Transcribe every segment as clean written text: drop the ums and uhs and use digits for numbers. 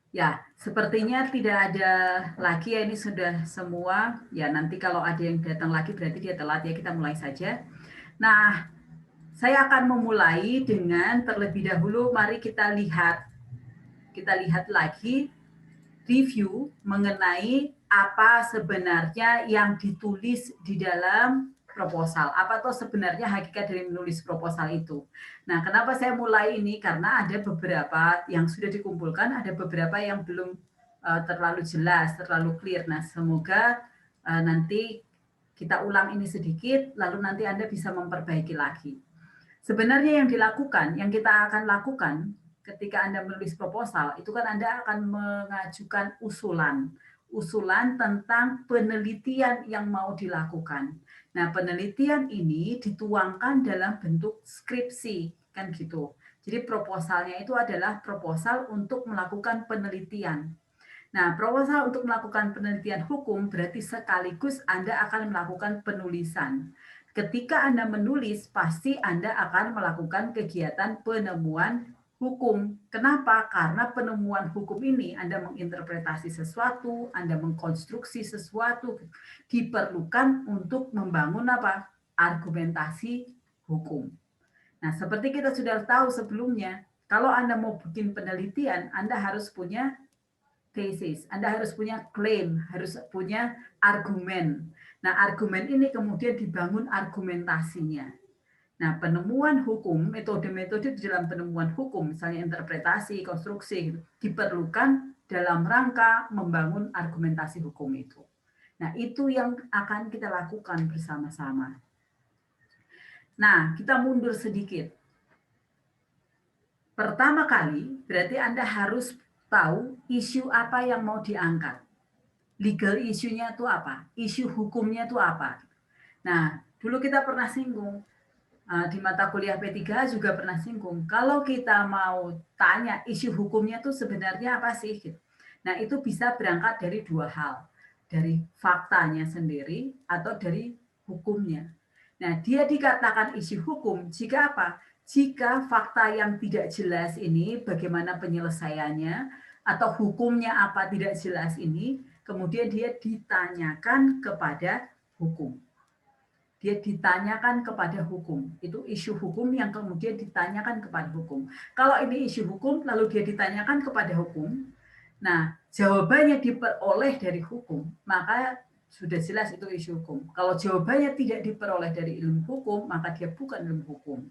Ya, sepertinya tidak ada lagi ya, ini sudah semua. Ya, nanti kalau ada yang datang lagi berarti dia telat ya, kita mulai saja. Nah, saya akan memulai dengan terlebih dahulu mari kita lihat lagi review mengenai apa sebenarnya yang ditulis di dalam proposal. Apa tuh sebenarnya hakikat dari menulis proposal itu. Nah, kenapa saya mulai ini? Karena ada beberapa yang sudah dikumpulkan, ada beberapa yang belum terlalu jelas, terlalu clear. Nah, semoga nanti kita ulang ini sedikit, lalu nanti Anda bisa memperbaiki lagi. Sebenarnya yang dilakukan, yang kita akan lakukan ketika Anda menulis proposal, itu kan Anda akan mengajukan usulan. Usulan tentang penelitian yang mau dilakukan. Nah, penelitian ini dituangkan dalam bentuk skripsi, kan gitu. Jadi proposalnya itu adalah proposal untuk melakukan penelitian. Nah, proposal untuk melakukan penelitian hukum berarti sekaligus Anda akan melakukan penulisan. Ketika Anda menulis, pasti Anda akan melakukan kegiatan penemuan hukum. Kenapa? Karena penemuan hukum ini Anda menginterpretasi sesuatu, Anda mengkonstruksi sesuatu, diperlukan untuk membangun apa? Argumentasi hukum. Nah, seperti kita sudah tahu sebelumnya, kalau Anda mau bikin penelitian, Anda harus punya tesis. Anda harus punya klaim, harus punya argumen. Nah, argumen ini kemudian dibangun argumentasinya. Nah, penemuan hukum, metode-metode di dalam penemuan hukum, misalnya interpretasi, konstruksi, gitu, diperlukan dalam rangka membangun argumentasi hukum itu. Nah, itu yang akan kita lakukan bersama-sama. Nah, kita mundur sedikit. Pertama kali, berarti Anda harus tahu isu apa yang mau diangkat. Legal isunya itu apa? Isu hukumnya itu apa? Nah, dulu kita pernah singgung, di mata kuliah P3 juga pernah singgung, kalau kita mau tanya isu hukumnya itu sebenarnya apa sih? Gitu. Nah, itu bisa berangkat dari dua hal. Dari faktanya sendiri atau dari hukumnya. Nah, dia dikatakan isu hukum jika apa? Jika fakta yang tidak jelas ini, bagaimana penyelesaiannya, atau hukumnya apa tidak jelas ini, kemudian dia ditanyakan kepada hukum. Dia ditanyakan kepada hukum. Itu isu hukum yang kemudian ditanyakan kepada hukum. Kalau ini isu hukum, lalu dia ditanyakan kepada hukum, nah jawabannya diperoleh dari hukum, maka sudah jelas itu isu hukum. Kalau jawabannya tidak diperoleh dari ilmu hukum, maka dia bukan ilmu hukum.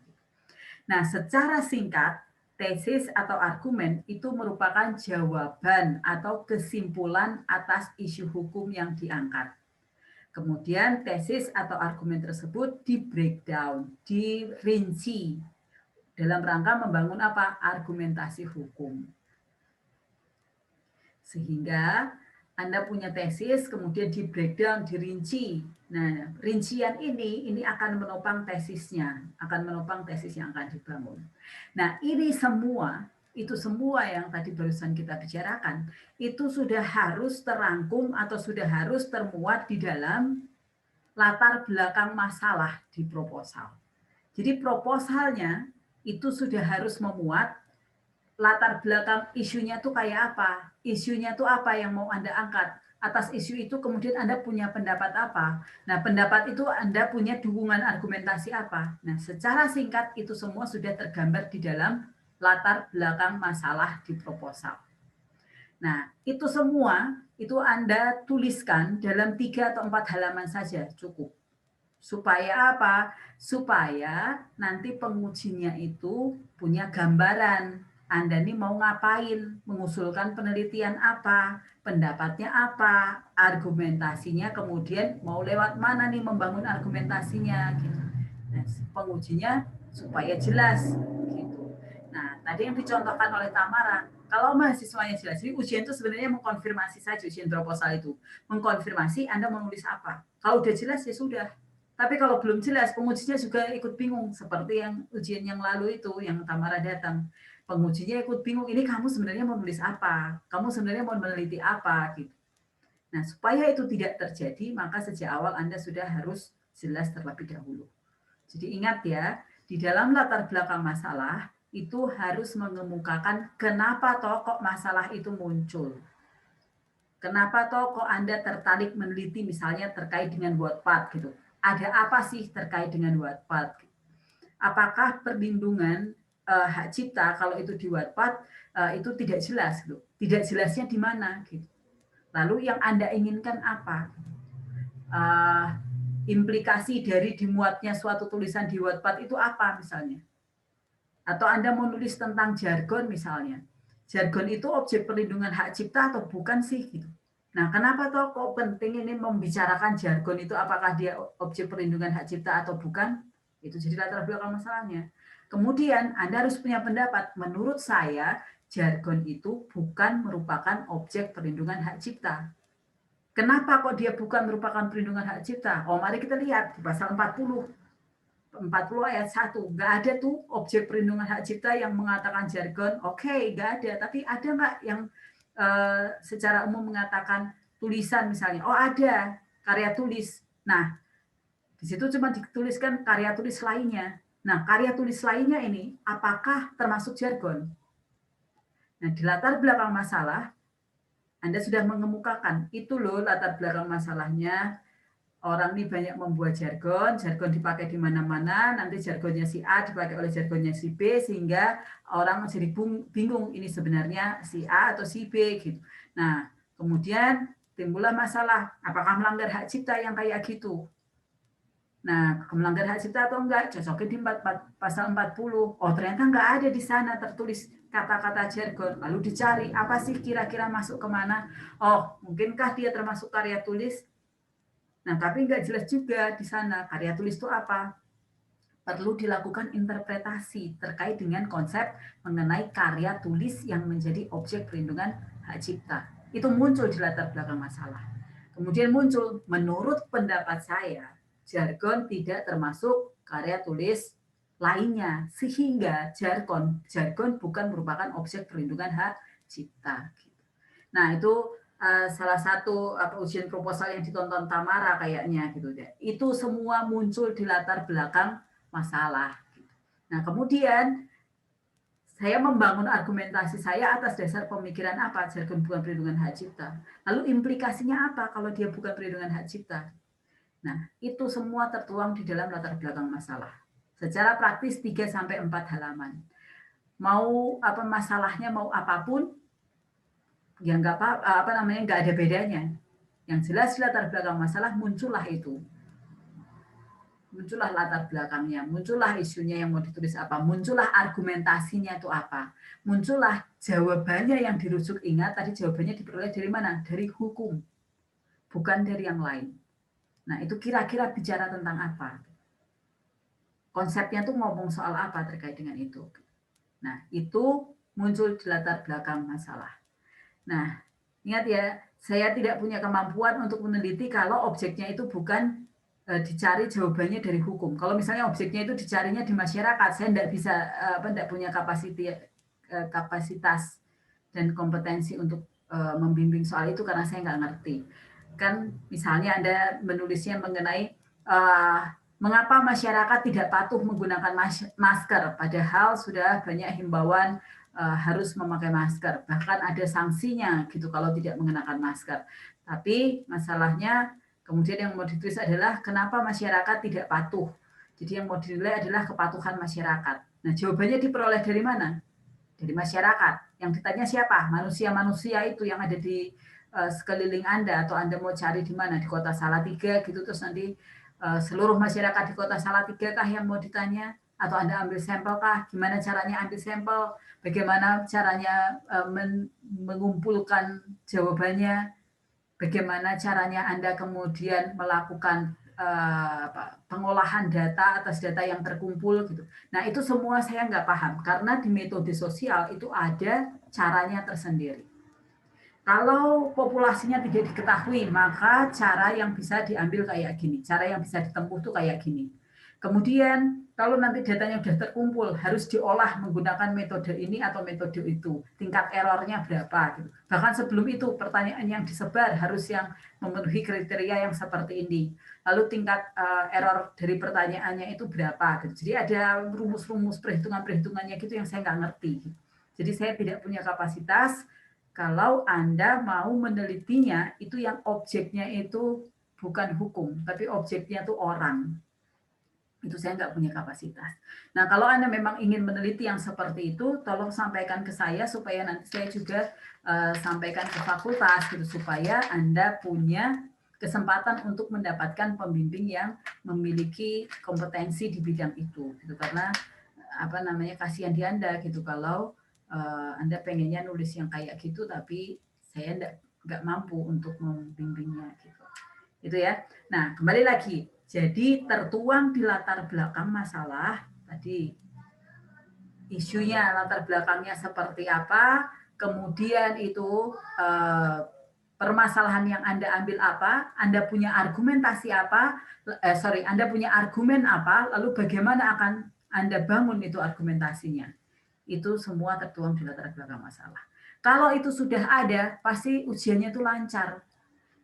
Nah, secara singkat, tesis atau argumen itu merupakan jawaban atau kesimpulan atas isu hukum yang diangkat. Kemudian tesis atau argumen tersebut di breakdown, dirinci dalam rangka membangun apa? Argumentasi hukum. Sehingga Anda punya tesis, kemudian di breakdown, dirinci. Nah, rincian ini akan menopang tesisnya, akan menopang tesis yang akan dibangun. Nah, ini semua, itu semua yang tadi barusan kita bicarakan, itu sudah harus terangkum atau sudah harus termuat di dalam latar belakang masalah di proposal. Jadi proposalnya itu sudah harus memuat latar belakang isunya tuh kayak apa, isunya tuh apa yang mau Anda angkat. Atas isu itu kemudian Anda punya pendapat apa. Nah, pendapat itu Anda punya dukungan argumentasi apa. Nah, secara singkat itu semua sudah tergambar di dalam latar belakang masalah di proposal. Nah, itu semua itu Anda tuliskan dalam 3 atau 4 halaman saja cukup. Supaya apa? Supaya nanti pengujinya itu punya gambaran. Anda ini mau ngapain? Mengusulkan penelitian apa? Pendapatnya apa? Argumentasinya kemudian mau lewat mana nih membangun argumentasinya gitu. Nah, pengujinya supaya jelas gitu. Nah, tadi yang dicontohkan oleh Tamara, kalau mahasiswanya jelas, jadi ujian itu sebenarnya mengkonfirmasi saja ujian proposal itu. Mengkonfirmasi Anda menulis apa. Kalau udah jelas ya sudah, tapi kalau belum jelas, pengujinya juga ikut bingung. Seperti yang ujian yang lalu itu, yang Tamara datang. Pengujinya ikut bingung, ini kamu sebenarnya mau nulis apa? Kamu sebenarnya mau meneliti apa? Gitu. Nah, supaya itu tidak terjadi, maka sejak awal Anda sudah harus jelas terlebih dahulu. Jadi ingat ya, di dalam latar belakang masalah, itu harus mengemukakan kenapa toh kok masalah itu muncul. Kenapa toh kok Anda tertarik meneliti misalnya terkait dengan Wattpad gitu. Ada apa sih terkait dengan Wattpad? Apakah perlindungan hak cipta kalau itu di Wattpad itu tidak jelas gitu. Tidak jelasnya di mana gitu. Lalu yang Anda inginkan apa? Uh, implikasi dari dimuatnya suatu tulisan di Wattpad itu apa misalnya? Atau Anda mau nulis tentang jargon misalnya. Jargon itu objek perlindungan hak cipta atau bukan sih gitu. Nah, kenapa toh kok penting ini membicarakan jargon itu apakah dia objek perlindungan hak cipta atau bukan? Itu jadi latar belakang masalahnya. Kemudian Anda harus punya pendapat. Menurut saya, jargon itu bukan merupakan objek perlindungan hak cipta. Kenapa kok dia bukan merupakan perlindungan hak cipta? Oh, mari kita lihat di pasal 40 ayat 1. Nggak ada tuh objek perlindungan hak cipta yang mengatakan jargon. Oke, nggak ada. Tapi ada nggak yang secara umum mengatakan tulisan misalnya? Oh, ada. Karya tulis. Nah, di situ cuma dituliskan karya tulis lainnya. Nah, karya tulis lainnya ini apakah termasuk jargon? Nah, di latar belakang masalah, Anda sudah mengemukakan, itu loh latar belakang masalahnya. Orang ini banyak membuat jargon, jargon dipakai di mana-mana, nanti jargonnya si A dipakai oleh jargonnya si B, sehingga orang jadi bingung ini sebenarnya si A atau si B gitu. Nah, kemudian timbullah masalah, apakah melanggar hak cipta yang kayak gitu? Nah, melanggar hak cipta atau enggak? Cocokin di pasal 40. Oh, ternyata enggak ada di sana tertulis kata-kata jargon. Lalu dicari, apa sih kira-kira masuk kemana? Oh, mungkinkah dia termasuk karya tulis? Nah, tapi nggak jelas juga di sana karya tulis itu apa. Perlu dilakukan interpretasi terkait dengan konsep mengenai karya tulis yang menjadi objek perlindungan hak cipta. Itu muncul di latar belakang masalah. Kemudian muncul, menurut pendapat saya, jargon tidak termasuk karya tulis lainnya, sehingga jargon bukan merupakan objek perlindungan hak cipta. Nah, itu salah satu ujian proposal yang ditonton Tamara kayaknya gitu deh. Itu semua muncul di latar belakang masalah. Nah, kemudian saya membangun argumentasi saya atas dasar pemikiran apa jargon bukan perlindungan hak cipta. Lalu implikasinya apa kalau dia bukan perlindungan hak cipta? Nah, itu semua tertuang di dalam latar belakang masalah. Secara praktis 3 sampai 4 halaman. Mau apa masalahnya mau apapun, ya nggak ada bedanya. Yang jelas latar belakang masalah muncullah itu. Muncullah latar belakangnya, muncullah isunya yang mau ditulis apa, muncullah argumentasinya itu apa, muncullah jawabannya yang dirujuk. Ingat tadi jawabannya diperoleh dari mana? Dari hukum, bukan dari yang lain. Nah, itu kira-kira bicara tentang apa? Konsepnya tuh ngomong soal apa terkait dengan itu. Nah, itu muncul di latar belakang masalah. Nah, ingat ya, saya tidak punya kemampuan untuk meneliti kalau objeknya itu bukan dicari jawabannya dari hukum. Kalau misalnya objeknya itu dicarinya di masyarakat, saya tidak punya kapasitas dan kompetensi untuk membimbing soal itu karena saya nggak ngerti. Kan misalnya Anda menulisnya mengenai mengapa masyarakat tidak patuh menggunakan masker, padahal sudah banyak himbauan harus memakai masker, bahkan ada sanksinya gitu kalau tidak mengenakan masker. Tapi masalahnya kemudian yang mau ditulis adalah kenapa masyarakat tidak patuh. Jadi yang mau dinilai adalah kepatuhan masyarakat. Nah, jawabannya diperoleh dari mana? Dari masyarakat. Yang ditanya siapa? Manusia-manusia itu yang ada di sekeliling Anda, atau Anda mau cari di mana? Di kota Salatiga gitu, terus nanti seluruh masyarakat di kota Salatiga kah yang mau ditanya? Atau Anda ambil sampel kah? Gimana caranya ambil sampel? Bagaimana caranya mengumpulkan jawabannya? Bagaimana caranya Anda kemudian melakukan pengolahan data atas data yang terkumpul gitu. Nah, itu semua saya nggak paham karena di metode sosial itu ada caranya tersendiri. Kalau populasinya tidak diketahui, maka cara yang bisa diambil kayak gini, cara yang bisa ditempuh tuh kayak gini. Kemudian Kalau nanti datanya sudah terkumpul, harus diolah menggunakan metode ini atau metode itu. Tingkat errornya berapa? Gitu. Bahkan sebelum itu, pertanyaan yang disebar harus yang memenuhi kriteria yang seperti ini. Lalu tingkat error dari pertanyaannya itu berapa? Gitu. Jadi ada rumus-rumus perhitungan-perhitungannya gitu yang saya nggak ngerti. Gitu. Jadi saya tidak punya kapasitas. Kalau Anda mau menelitinya, itu yang objeknya itu bukan hukum, tapi objeknya itu orang. Itu saya nggak punya kapasitas. Nah, kalau Anda memang ingin meneliti yang seperti itu, tolong sampaikan ke saya supaya nanti saya juga sampaikan ke fakultas gitu supaya Anda punya kesempatan untuk mendapatkan pembimbing yang memiliki kompetensi di bidang itu gitu. Karena apa namanya kasihan di Anda gitu kalau Anda pengennya nulis yang kayak gitu tapi saya nggak mampu untuk membimbingnya gitu. Itu ya. Nah, kembali lagi. Jadi tertuang di latar belakang masalah tadi isunya, latar belakangnya seperti apa, kemudian itu permasalahan yang Anda ambil apa, Anda punya argumentasi apa, Anda punya argumen apa, lalu bagaimana akan Anda bangun itu argumentasinya. Itu semua tertuang di latar belakang masalah. Kalau itu sudah ada, pasti ujiannya itu lancar.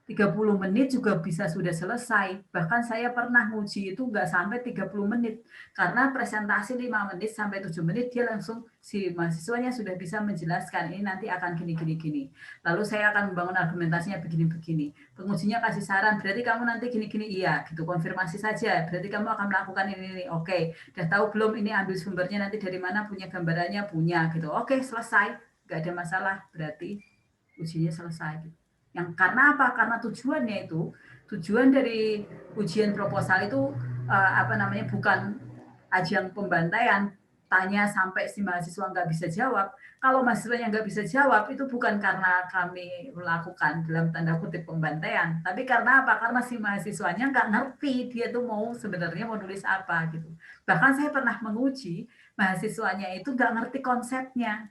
30 menit juga bisa sudah selesai. Bahkan saya pernah nguji itu nggak sampai 30 menit. Karena presentasi 5 menit sampai 7 menit, dia langsung si mahasiswanya sudah bisa menjelaskan, ini nanti akan gini. Lalu saya akan membangun argumentasinya begini-begini. Pengujinya kasih saran, berarti kamu nanti gini-gini, iya, gitu. Konfirmasi saja, berarti kamu akan melakukan ini. Oke, udah tahu belum ini ambil sumbernya nanti dari mana, punya gambarannya, punya, gitu. Oke, selesai. Nggak ada masalah, berarti ujinya selesai, gitu. Yang karena apa? Karena tujuannya itu, tujuan dari ujian proposal itu bukan ajang pembantaian, tanya sampai si mahasiswa nggak bisa jawab. Kalau mahasiswanya nggak bisa jawab, itu bukan karena kami melakukan dalam tanda kutip pembantaian, tapi karena apa? Karena si mahasiswanya nggak ngerti dia tuh sebenarnya mau nulis apa gitu. Bahkan saya pernah menguji mahasiswanya itu nggak ngerti konsepnya.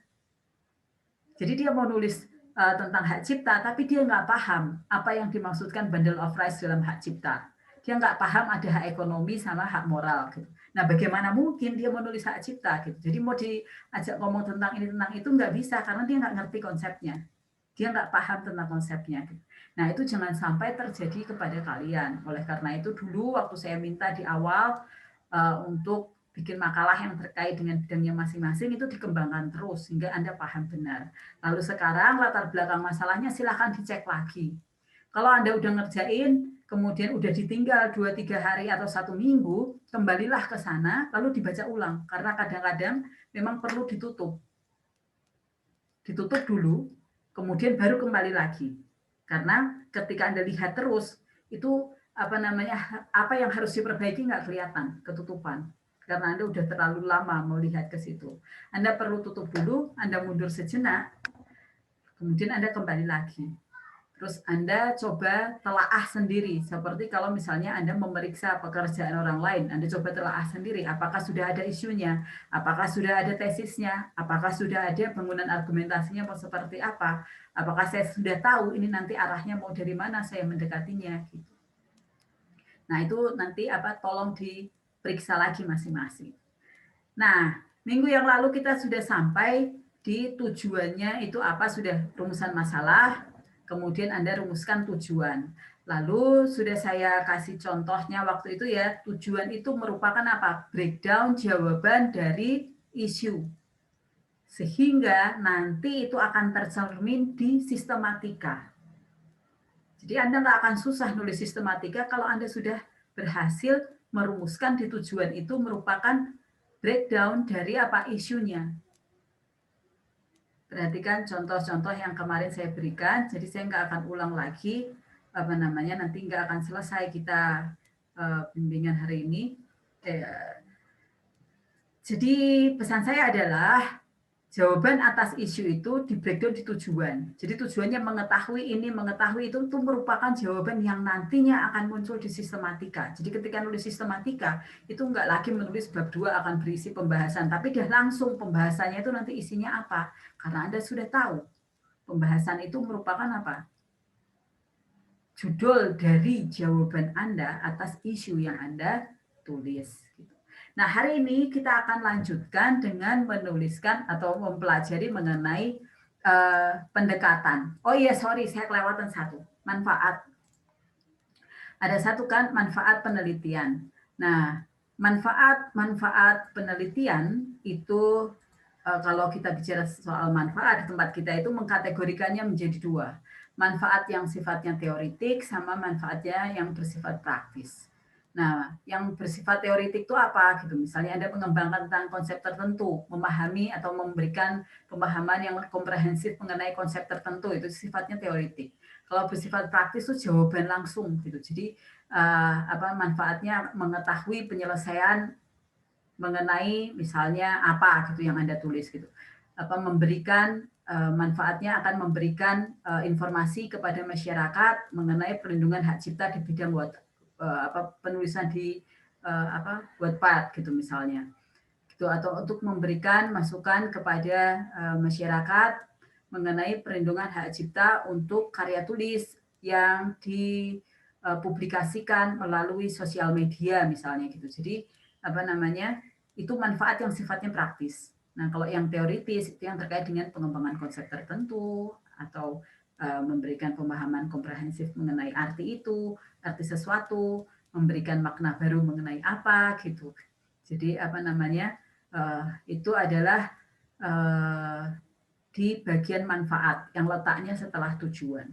Jadi dia mau nulis tentang hak cipta, tapi dia nggak paham apa yang dimaksudkan bundle of rights dalam hak cipta. Dia nggak paham ada hak ekonomi sama hak moral. Gitu. Nah, bagaimana mungkin dia menulis hak cipta? Gitu. Jadi mau diajak ngomong tentang ini tentang itu nggak bisa karena dia nggak ngerti konsepnya. Dia nggak paham tentang konsepnya. Gitu. Nah, itu jangan sampai terjadi kepada kalian. Oleh karena itu dulu waktu saya minta di awal untuk bikin makalah yang terkait dengan bidangnya masing-masing itu dikembangkan terus sehingga Anda paham benar. Lalu sekarang latar belakang masalahnya silahkan dicek lagi. Kalau Anda udah ngerjain, kemudian udah ditinggal 2-3 hari atau 1 minggu, kembalilah ke sana, lalu dibaca ulang. Karena kadang-kadang memang perlu ditutup. Ditutup dulu, kemudian baru kembali lagi. Karena ketika Anda lihat terus, itu apa yang harus diperbaiki nggak kelihatan, ketutupan. Karena Anda udah terlalu lama melihat ke situ. Anda perlu tutup dulu, Anda mundur sejenak, kemudian Anda kembali lagi. Terus Anda coba telaah sendiri, seperti kalau misalnya Anda memeriksa pekerjaan orang lain, Anda coba telaah sendiri, apakah sudah ada isunya, apakah sudah ada tesisnya, apakah sudah ada bangunan argumentasinya seperti apa, apakah saya sudah tahu ini nanti arahnya mau dari mana saya mendekatinya. Gitu. Nah itu nanti tolong diperiksa lagi masing-masing. Nah, minggu yang lalu kita sudah sampai di tujuannya itu apa, sudah rumusan masalah, kemudian Anda rumuskan tujuan. Lalu sudah saya kasih contohnya waktu itu ya, tujuan itu merupakan apa? Breakdown jawaban dari isu. Sehingga nanti itu akan tercermin di sistematika. Jadi Anda nggak akan susah nulis sistematika kalau Anda sudah berhasil merumuskan di tujuan itu merupakan breakdown dari apa isunya. Perhatikan contoh-contoh yang kemarin saya berikan, jadi saya nggak akan ulang lagi, nanti nggak akan selesai kita bimbingan hari ini. Jadi pesan saya adalah jawaban atas isu itu di breakdown di tujuan. Jadi tujuannya mengetahui ini, mengetahui itu merupakan jawaban yang nantinya akan muncul di sistematika. Jadi ketika nulis sistematika, itu enggak lagi menulis bab 2 akan berisi pembahasan, tapi dia langsung pembahasannya itu nanti isinya apa. Karena Anda sudah tahu, pembahasan itu merupakan apa? Judul dari jawaban Anda atas isu yang Anda tulis. Nah, hari ini kita akan lanjutkan dengan menuliskan atau mempelajari mengenai pendekatan. Oh iya, sorry, saya kelewatan satu. Manfaat. Ada satu kan manfaat penelitian. Nah, manfaat penelitian itu kalau kita bicara soal manfaat di tempat kita itu mengkategorikannya menjadi dua. Manfaat yang sifatnya teoritik sama manfaatnya yang bersifat praktis. Nah, yang bersifat teoritik itu apa gitu? Misalnya Anda mengembangkan tentang konsep tertentu, memahami atau memberikan pemahaman yang komprehensif mengenai konsep tertentu, itu sifatnya teoritik. Kalau bersifat praktis itu jawaban langsung gitu. Jadi manfaatnya mengetahui penyelesaian mengenai misalnya apa gitu yang Anda tulis gitu. Memberikan manfaatnya akan memberikan informasi kepada masyarakat mengenai perlindungan hak cipta di bidang penulisan di Wattpad gitu misalnya. Gitu, atau untuk memberikan masukan kepada masyarakat mengenai perlindungan hak cipta untuk karya tulis yang dipublikasikan melalui sosial media misalnya gitu. Jadi itu manfaat yang sifatnya praktis. Nah, kalau yang teoritis itu yang terkait dengan pengembangan konsep tertentu atau memberikan pemahaman komprehensif mengenai arti itu, arti sesuatu, memberikan makna baru mengenai apa gitu. Jadi itu adalah di bagian manfaat yang letaknya setelah tujuan.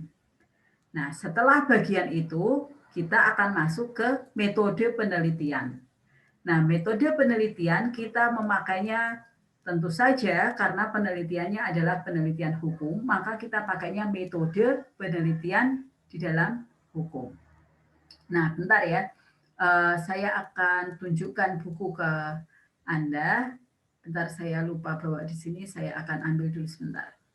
Nah, setelah bagian itu kita akan masuk ke metode penelitian. Nah, metode penelitian kita memakainya tentu saja karena penelitiannya adalah penelitian hukum, maka kita pakainya metode penelitian di dalam hukum. Nah, bentar ya. Saya akan tunjukkan buku ke Anda. Bentar, saya lupa bawa di sini, saya akan ambil dulu sebentar.